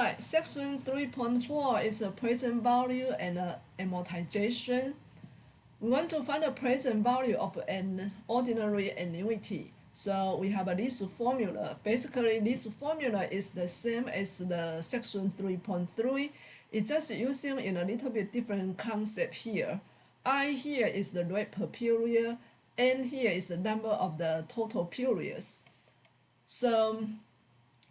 Alright, section 3.4 is a present value and amortization. We want to find the present value of an ordinary annuity. So we have this formula. Basically, this formula is the same as the section 3.3. It's just using in a little bit different concept here. I here is the rate per period, N here is the number of the total periods. So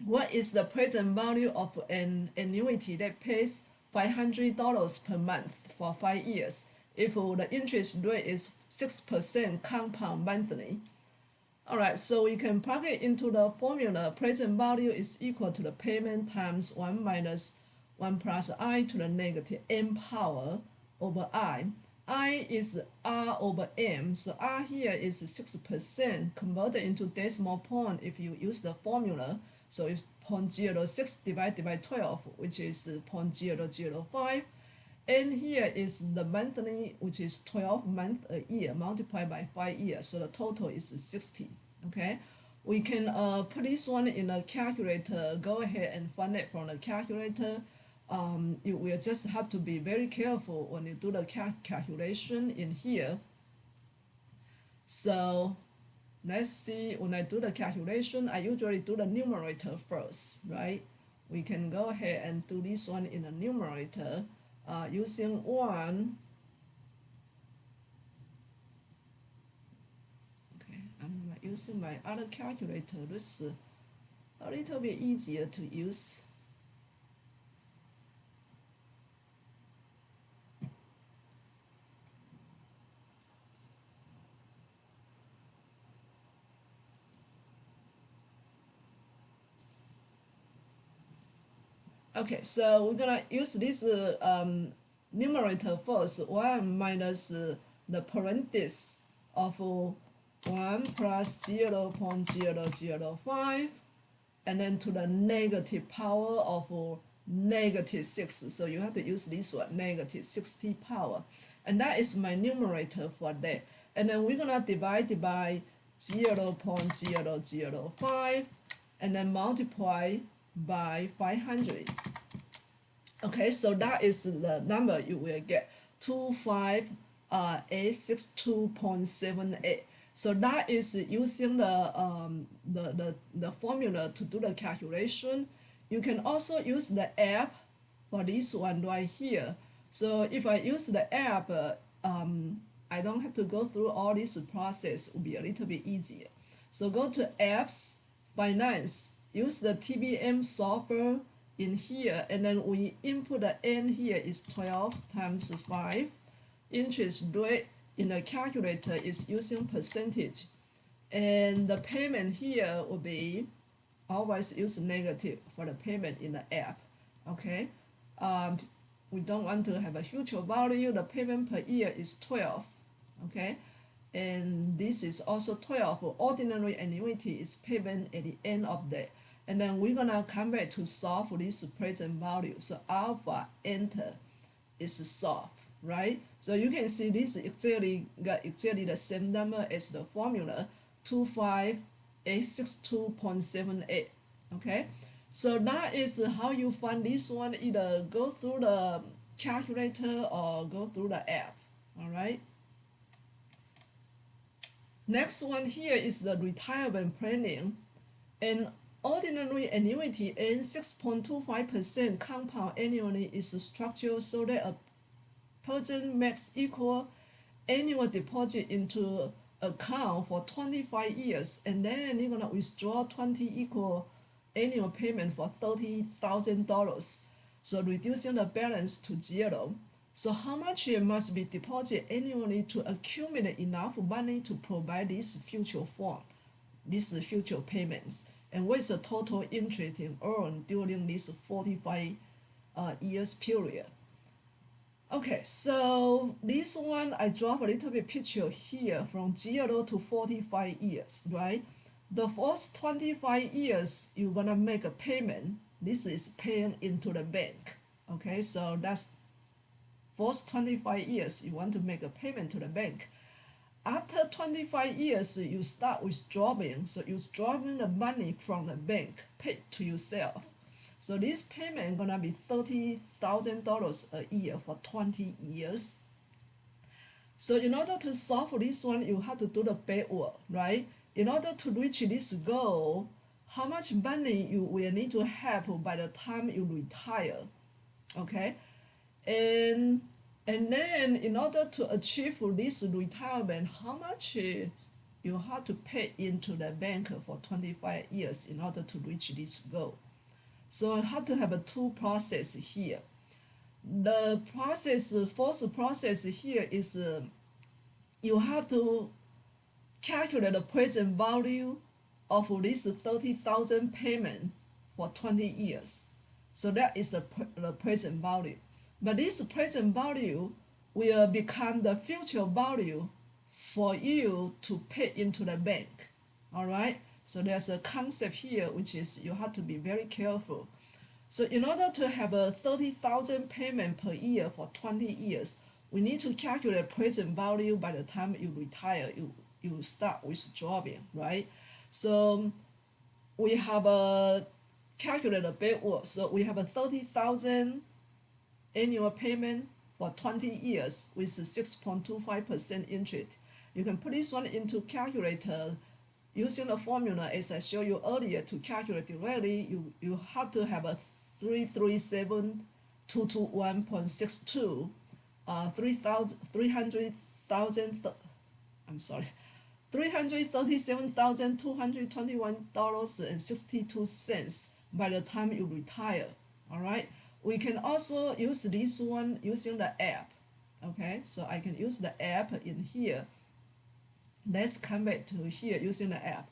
what is the present value of an annuity that pays $500 per month for 5 years if the interest rate is 6% compound monthly? Alright, so we can plug it into the formula. Present value is equal to the payment times 1 minus 1 plus I to the negative m power over I. I is R over M, so R here is 6% converted into decimal point if you use the formula. So it's 0.06 divided by 12, which is 0.005. And here is the monthly, which is 12 months a year multiplied by 5 years. So the total is 60. Okay, we can put this one in a calculator. Go ahead and find it from the calculator. You will just have to be very careful when you do the calculation in here. So let's see, when I do the calculation, I usually do the numerator first, right? We can go ahead and do this one in the numerator using 1. Okay, I'm using my other calculator. This is a little bit easier to use. Okay, so we're gonna use this numerator first. 1 minus the parenthesis of 1 plus 0.005, and then to the negative power of negative 6. So you have to use this one, negative 60 power. And that is my numerator for that. And then we're gonna divide by 0.005 and then multiply by 500. Okay, so that is the number you will get, 25862.78. So that is using the formula to do the calculation. You can also use the app for this one right here. So if I use the app, I don't have to go through all this process. It will be a little bit easier. So go to apps, finance, use the TBM software in here, and then we input the N here is 12 times 5. Interest rate in the calculator is using percentage, and the payment here will be always use negative for the payment in the app. Okay, we don't want to have a huge value. The payment per year is 12. Okay, and this is also 12. Ordinary annuity is payment at the end of the. And then we're gonna come back to solve this present value. So alpha enter is solve, right? So you can see this got exactly the same number as the formula, 25862.78. Okay, so that is how you find this one. Either go through the calculator or go through the app. All right. Next one here is the retirement planning. And ordinary annuity earns 6.25% compound annually is structured so that a person makes equal annual deposit into account for 25 years, and then you're gonna withdraw 20 equal annual payment for $30,000, so reducing the balance to 0. So how much must be deposited annually to accumulate enough money to provide this future form, these future payments? And what is the total interest earned during this 45 years period? Okay, so this one I draw a little bit picture here from 0 to 45 years, right? The first 25 years you're gonna make a payment. This is paying into the bank. Okay, so that's first 25 years you want to make a payment to the bank. After 25 years, you start withdrawing. So you're withdrawing the money from the bank, paid to yourself. So this payment gonna be $30,000 a year for 20 years. So in order to solve this one, you have to do the backward, right? In order to reach this goal, how much money you will need to have by the time you retire, okay? And then in order to achieve this retirement, how much you have to pay into the bank for 25 years in order to reach this goal. So you have to have a two process here. The first process here is you have to calculate the present value of this 30,000 payment for 20 years. So that is the present value. But this present value will become the future value for you to pay into the bank. All right? So there's a concept here which is you have to be very careful. So in order to have a 30,000 payment per year for 20 years, we need to calculate present value by the time you retire, you start withdrawing, right? So we have a calculator backward. So we have a 30,000 annual payment for 20 years with 6.25% interest. You can put this one into calculator using the formula as I showed you earlier. To calculate directly, you have to have a 337,221.62, $337,221.62 by the time you retire. All right. We can also use this one using the app. Okay, so I can use the app in here. Let's come back to here using the app.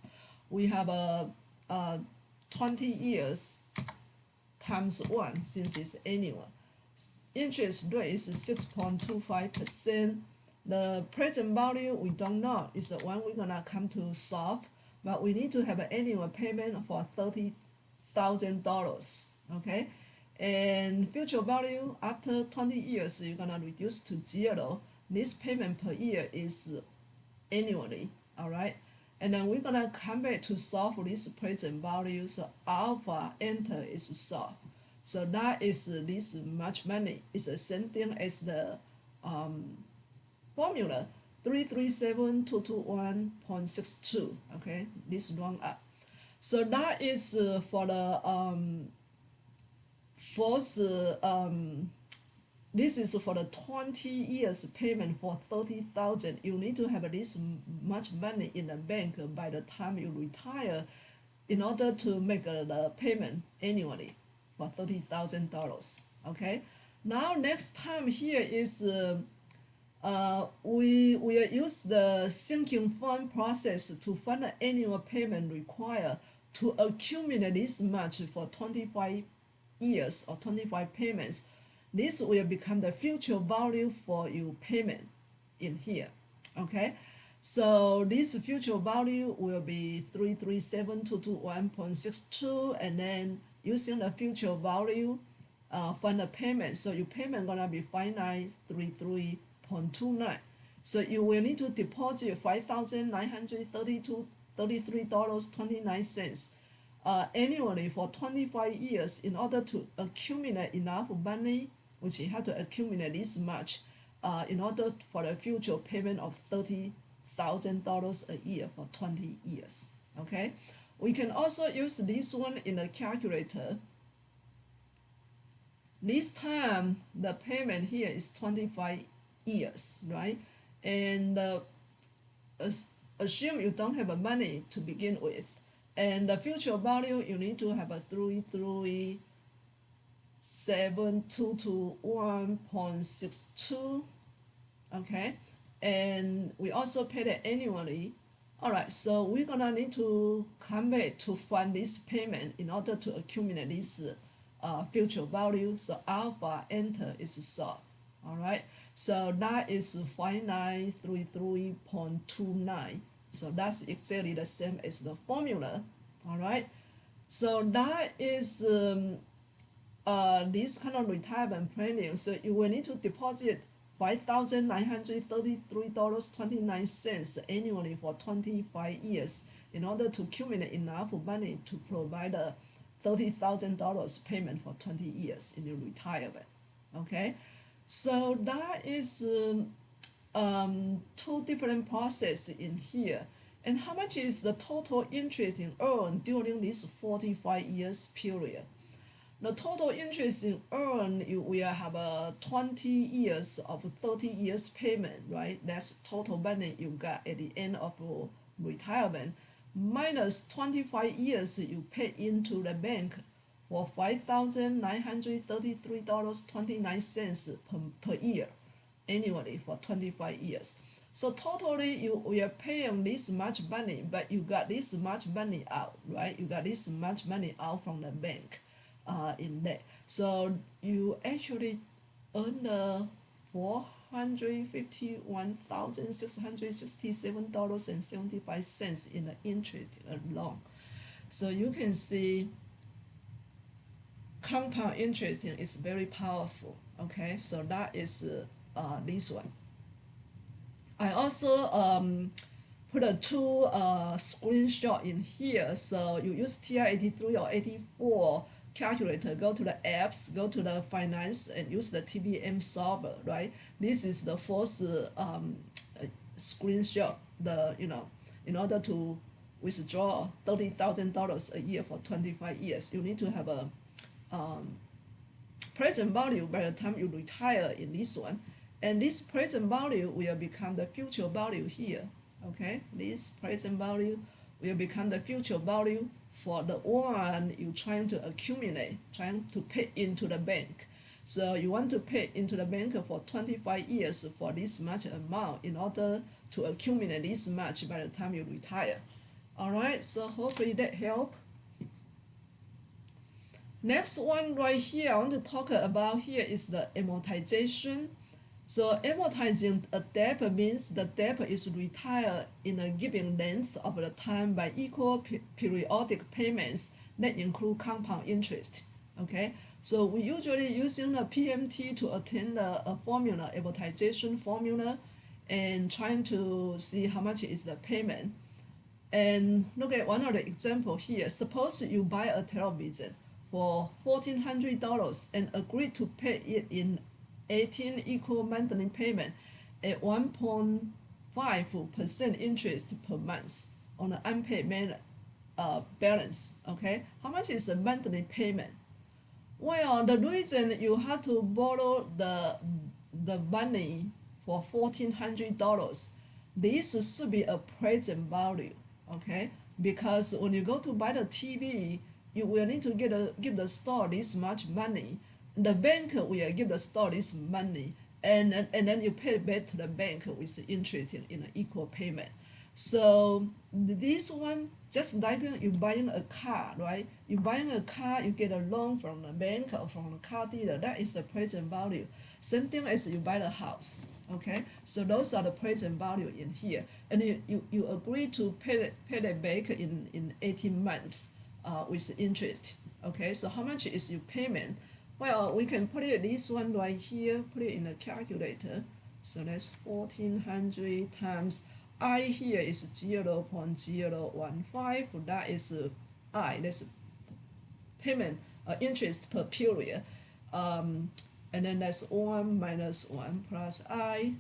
We have a 20 years times 1 since it's annual. Interest rate is 6.25%. The present value we don't know is the one we're gonna come to solve, but we need to have an annual payment for $30,000. Okay, and future value after 20 years you're gonna reduce to 0. This payment per year is annually. All right, and then we're gonna come back to solve this present value. So alpha enter is solved. So that is this much money. It's the same thing as the formula 337,221.62. Okay, this round up. So that is for the first this is for the 20 years payment for 30,000. You need to have this much money in the bank by the time you retire in order to make the payment annually for $30,000. Okay, now next time here is we will use the sinking fund process to find the annual payment required to accumulate this much for 25 years or 25 payments. This will become the future value for your payment in here. Okay, so this future value will be 337,221.62, and then using the future value find the payment. So your payment gonna be 5933.29. So you will need to deposit $5,933.29 annually for 25 years in order to accumulate enough money, which you have to accumulate this much in order for the future payment of $30,000 a year for 20 years. Okay, we can also use this one in a calculator. This time the payment here is 25 years, right? And assume you don't have money to begin with, and the future value you need to have a 337,221.62. Okay, and we also pay it annually. All right, so we're gonna need to come back to find this payment in order to accumulate this future value. So alpha enter is solved. All right, so that is 5933.29. So that's exactly the same as the formula. All right, so that is this kind of retirement planning. So you will need to deposit $5,933.29 annually for 25 years in order to accumulate enough money to provide $30,000 payment for 20 years in your retirement. Okay, so that is two different processes in here. And how much is the total interest earned during this 45 years period? The total interest earned, you will have a 20 years of 30 years payment, right? That's total money you got at the end of retirement, minus 25 years you pay into the bank for $5,933.29 per year annually for 25 years. So totally we are paying this much money, but you got this much money out, right? You got this much money out from the bank in there. So you actually earn the $451,667.75 in the interest alone. So you can see compound interest is very powerful. Okay, so that is this one. I also put a two screenshot in here. So you use TI-83 or 84 calculator, go to the apps, go to the finance, and use the TBM solver, right? This is the first screenshot. In order to withdraw $30,000 a year for 25 years, you need to have a present value by the time you retire in this one. And this present value will become the future value here. Okay, this present value will become the future value for the one you're trying to accumulate, trying to pay into the bank. So you want to pay into the bank for 25 years for this much amount in order to accumulate this much by the time you retire. All right, so hopefully that helped. Next one right here I want to talk about here is the amortization. So amortizing a debt means the debt is retired in a given length of the time by equal periodic payments that include compound interest. Okay, so we usually using the PMT to attain the formula, amortization formula, and trying to see how much is the payment. And look at one of the example here. Suppose you buy a television for $1,400 and agree to pay it in 18 equal monthly payment at 1.5% interest per month on the unpaid balance. Okay, how much is the monthly payment? Well, the reason you have to borrow the money for $1,400, this should be a present value. Okay, because when you go to buy the TV, you will need to give the store this much money. The bank will give the store this money, and then you pay back to the bank with interest in an equal payment. So this one, just like you buying a car, right? You buying a car, you get a loan from the bank or from the car dealer. That is the present value. Same thing as you buy the house. Okay, so those are the present value in here, and you agree to pay that back in 18 months with interest. Okay, so how much is your payment? Well, we can put it this one right here, put it in a calculator. So that's 1,400 times I here is 0.015. That is I. That's payment interest per period. And then that's 1 minus 1 plus I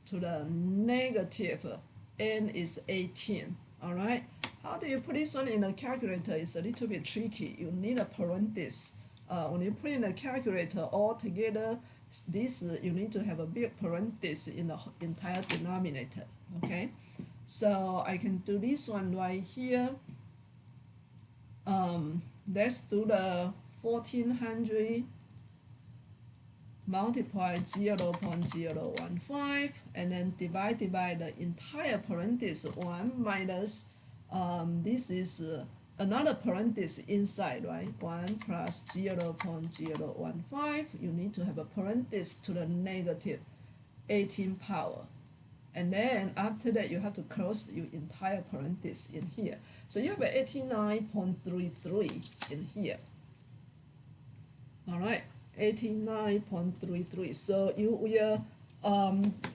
to the negative n is 18. All right. How do you put this one in a calculator? It's a little bit tricky. You need a parenthesis. When you put in a calculator all together, this you need to have a big parenthesis in the entire denominator. Okay, so I can do this one right here. Let's do the 1,400 multiply 0.015 and then divide by the entire parenthesis 1 minus this is another parenthesis inside, right? 1 plus 0.015. You need to have a parenthesis to the negative 18 power. And then after that, you have to close your entire parenthesis in here. So you have a 89.33 in here. All right, 89.33. So you will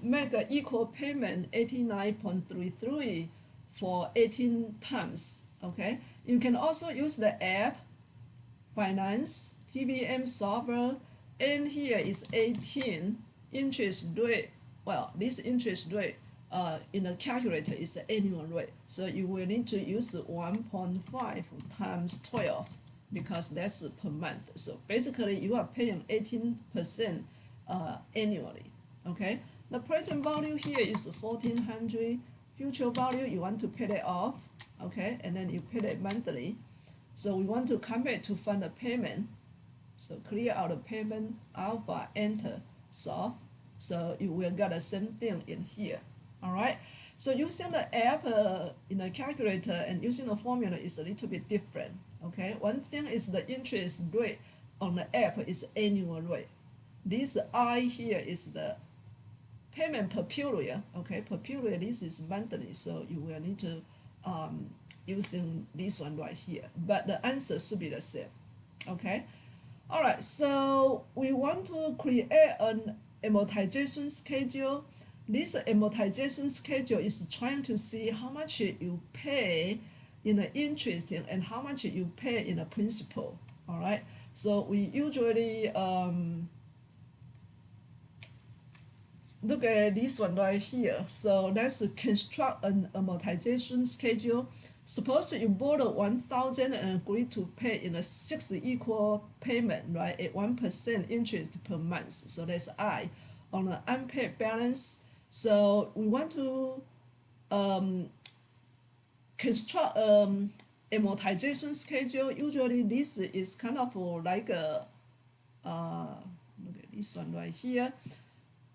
make an equal payment 89.33 for 18 times. Okay, You can also use the app, finance, TBM solver, and here is 18 interest rate. Well, this interest rate in the calculator is the annual rate. So you will need to use 1.5 times 12 because that's per month. So basically you are paying 18% annually, okay? The present value here is 1400. Future value, you want to pay it off, okay? And then you pay it monthly. So we want to come back to find the payment. So clear out the payment, alpha, enter, solve. So you will get the same thing in here, all right? So using the app in the calculator and using the formula is a little bit different, okay? One thing is the interest rate on the app is annual rate. This I here is the payment per period, okay? Per period, this is monthly, so you will need to using this one right here, but the answer should be the same, okay? All right, so we want to create an amortization schedule. This amortization schedule is trying to see how much you pay in the interest and how much you pay in the principal, all right? So we usually look at this one right here. So let's construct an amortization schedule. Suppose you borrow 1,000 and agree to pay in a 6 equal payment, right, at 1% interest per month. So that's I on an unpaid balance. So we want to construct amortization schedule. Usually this is kind of like a look at this one right here.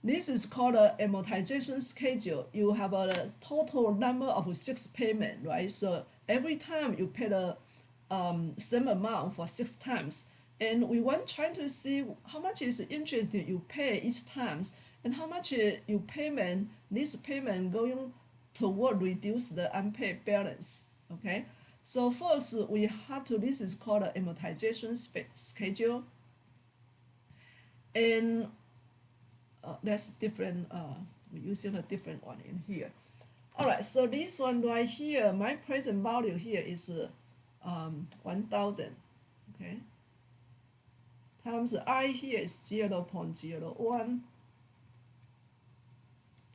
This is called an amortization schedule. You have a total number of 6 payments, right? So every time you pay the same amount for 6 times, and we want trying to see how much is the interest you pay each time, and how much you payment this payment going toward reduce the unpaid balance. Okay, so first we have to. This is called an amortization schedule, and that's different, we're using a different one in here. All right, so this one right here, my present value here is 1,000, okay? Times I here is 0.01,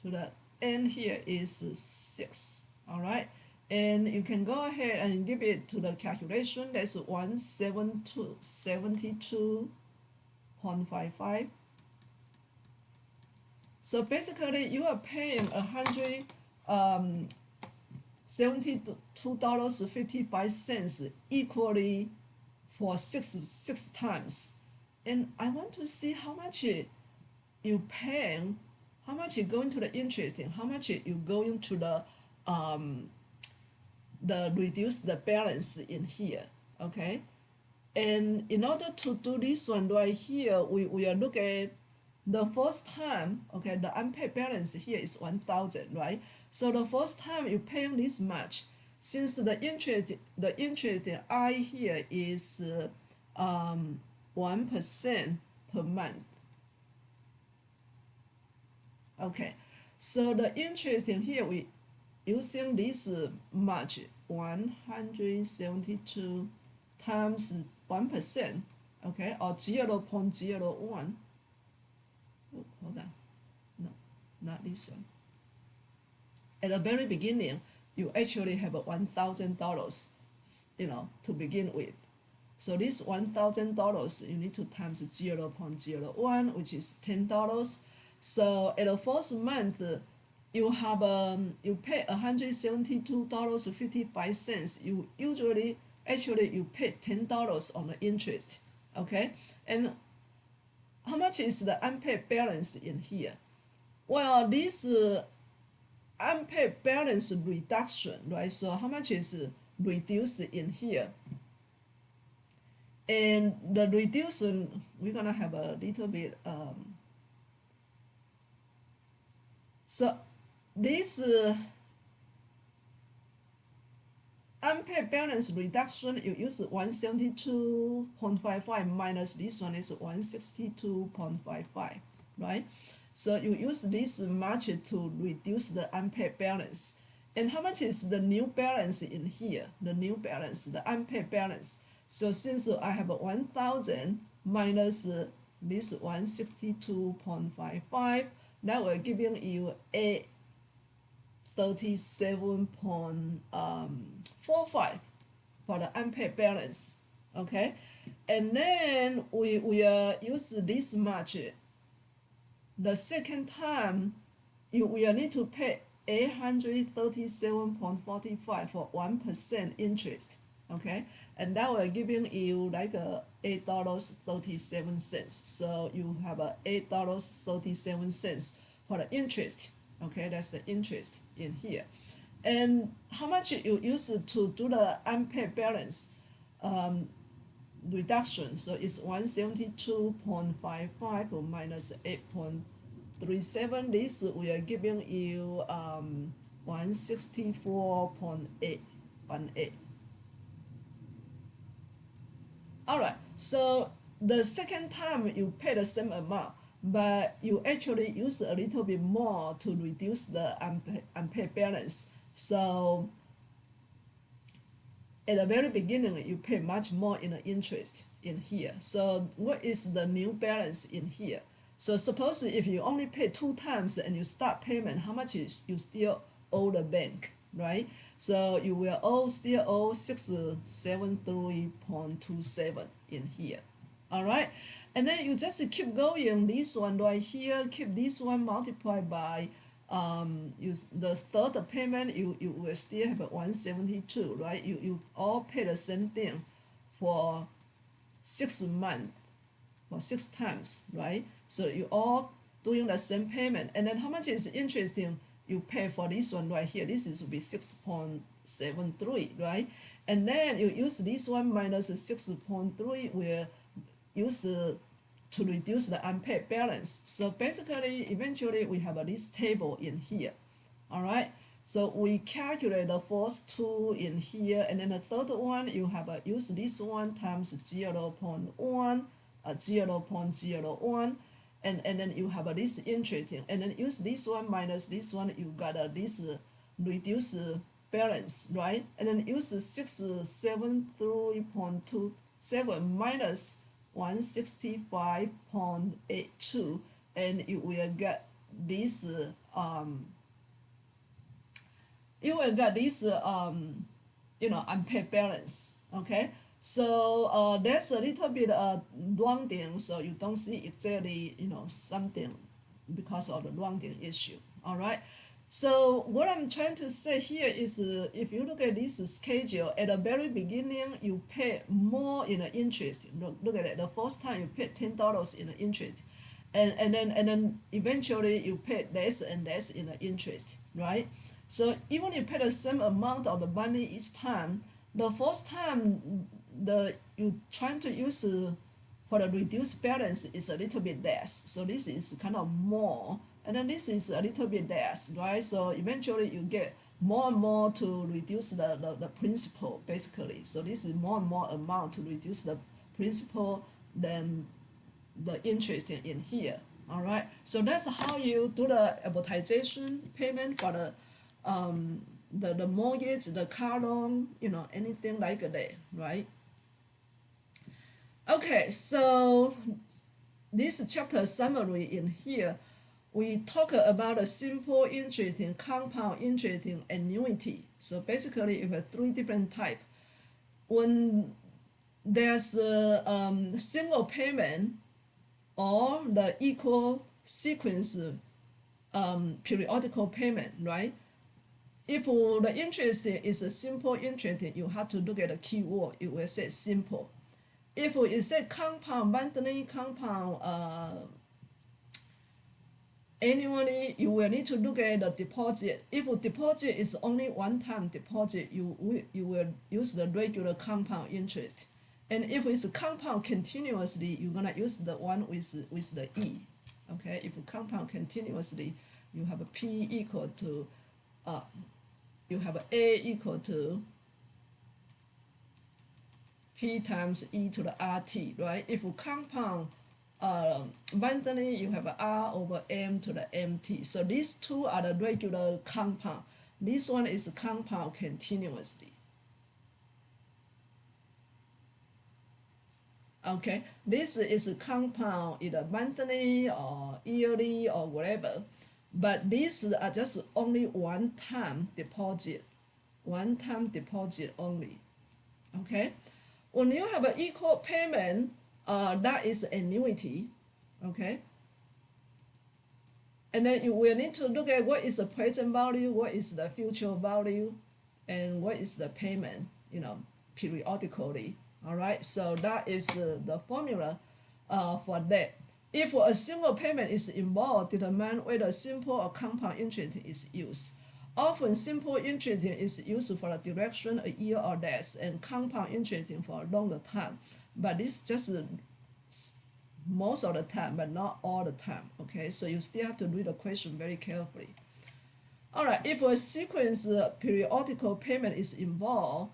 to the n here is 6, all right? And you can go ahead and give it to the calculation, that's 172.55. So basically, you are paying $172.55 equally for six times, and I want to see how much you paying, how much you going to the interest, and how much you going to the reduce the balance in here, okay? And in order to do this one right here, we are looking at the first time, okay, the unpaid balance here is 1,000, right? So the first time you paying this much, since the interest I here is 1% per month. Okay, so the interest in here we using this much 172 times 1%, okay, or 0.01. Oh, hold on, no, not this one. At the very beginning, you actually have $1,000, to begin with. So this $1,000 you need to times 0.01, which is $10. So at the first month, you have you pay $172.55. You usually you pay $10 on the interest, okay? And how much is the unpaid balance in here? Well, this unpaid balance reduction, right? So how much is reduced in here? And the reduction, we're gonna have a little bit. So this unpaid balance reduction, you use 172.55 minus this one is 162.55, right? So you use this much to reduce the unpaid balance. And how much is the new balance in here? The new balance, the unpaid balance. So since I have 1,000 minus this 162.55, that will giving you 837.45 for the unpaid balance. Okay, and then we use this much. The second time you will need to pay 837.45 for 1% interest. Okay, and that will giving you like $8.37. So you have $8.37 for the interest. Okay, that's the interest in here. And how much you use to do the unpaid balance reduction? So it's 172.55 minus 8.37. This we are giving you 164.818. Alright, so the second time you pay the same amount, but you actually use a little bit more to reduce the unpaid balance. So at the very beginning, you pay much more in the interest in here. So what is the new balance in here? So suppose if you only pay 2 times and you start payment, how much is you still owe the bank, right? So you will still owe 673.27 in here. All right, and then you just keep going. This one right here, keep this one multiplied by the third payment. You will still have 172, right? You all pay the same thing for 6 months, for 6 times, right? So you all doing the same payment. And then how much is interesting you pay for this one right here? This is will be 6.73, right? And then you use this one minus 6.3 will use to reduce the unpaid balance. So basically, eventually we have this table in here. All right. So we calculate the first two in here, and then the third one you have use this one times 0.1, 0.01, and then you have this interest, and then use this one minus this one, you got this reduce balance, right? And then use 673.27 minus 165.82, and you will get this unpaid balance. Okay, so there's a little bit rounding, so you don't see exactly something because of the rounding issue. All right, so what I'm trying to say here is if you look at this schedule, at the very beginning you pay more in the interest. Look at it, the first time you paid $10 in the interest, and then eventually you pay less and less in the interest, right? So even you pay the same amount of the money each time, the first time you trying to use for the reduced balance is a little bit less. So this is kind of more, and then this is a little bit less, right? So eventually you get more and more to reduce the principal, basically. So this is more and more amount to reduce the principal than the interest in here. All right, so that's how you do the amortization payment for the mortgage, the car loan, anything like that, right? Okay, so this chapter summary in here, we talk about a simple interest, compound interest, annuity. So basically you have 3 different types. When there's a single payment or the equal sequence periodical payment, right? If the interest is a simple interest, you have to look at the keyword. It will say simple. If it say compound, monthly, compound, annually, you will need to look at the deposit. If deposit is only one-time deposit, you will use the regular compound interest. And if it's compound continuously, you're gonna use the one with the E. Okay, if you compound continuously, you have a P equal to you have A equal to P times E to the RT, right? If you compound monthly, you have R over M to the MT. So these two are the regular compound. This one is compound continuously. Okay, this is a compound either monthly or yearly or whatever, but these are just only one-time deposit only. Okay, when you have an equal payment, that is annuity. Okay, and then you will need to look at what is the present value, what is the future value, and what is the payment, periodically. All right, so that is the formula for that. If a single payment is involved, determine whether simple or compound interest is used. Often simple interest is used for a duration, a year or less, and compound interest for a longer time. But this just most of the time, but not all the time. Okay, so you still have to read the question very carefully. All right, if a sequence periodical payment is involved,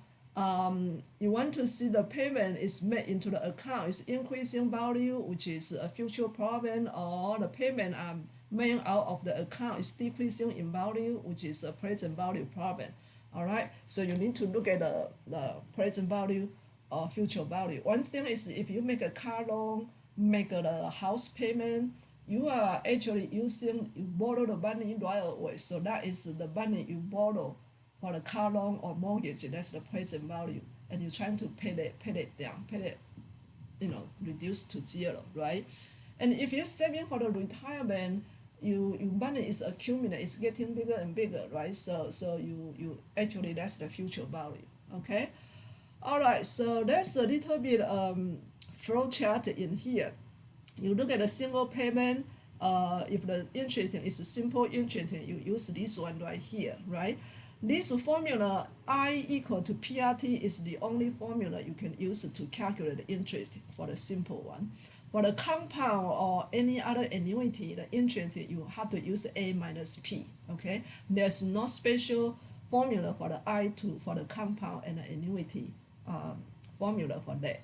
you want to see the payment is made into the account is increasing value, which is a future problem, or the payment made out of the account is decreasing in value, which is a present value problem. All right, so you need to look at the present value or future value. One thing is if you make a car loan, make a house payment, you are actually you borrow the money right away. So that is the money you borrow for the car loan or mortgage. That's the present value, and you're trying to pay it down, reduce to zero, right? And if you're saving for the retirement, your money is accumulating, it's getting bigger and bigger, right? So you actually that's the future value. Okay. All right. So that's a little bit flow chart in here. You look at a single payment. If the interest is a simple interest, you use this one right here, right? This formula I equal to PRT is the only formula you can use to calculate the interest for the simple one. For the compound or any other annuity, the interest you have to use A minus P. Okay, there's no special formula for the I2 for the compound and the annuity formula for that.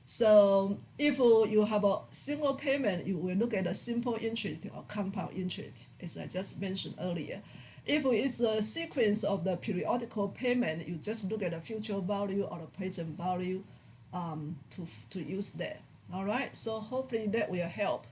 So if you have a single payment, you will look at the simple interest or compound interest, as I just mentioned earlier. If it's a sequence of the periodical payment, you just look at the future value or the present value to use that. All right, so hopefully that will help.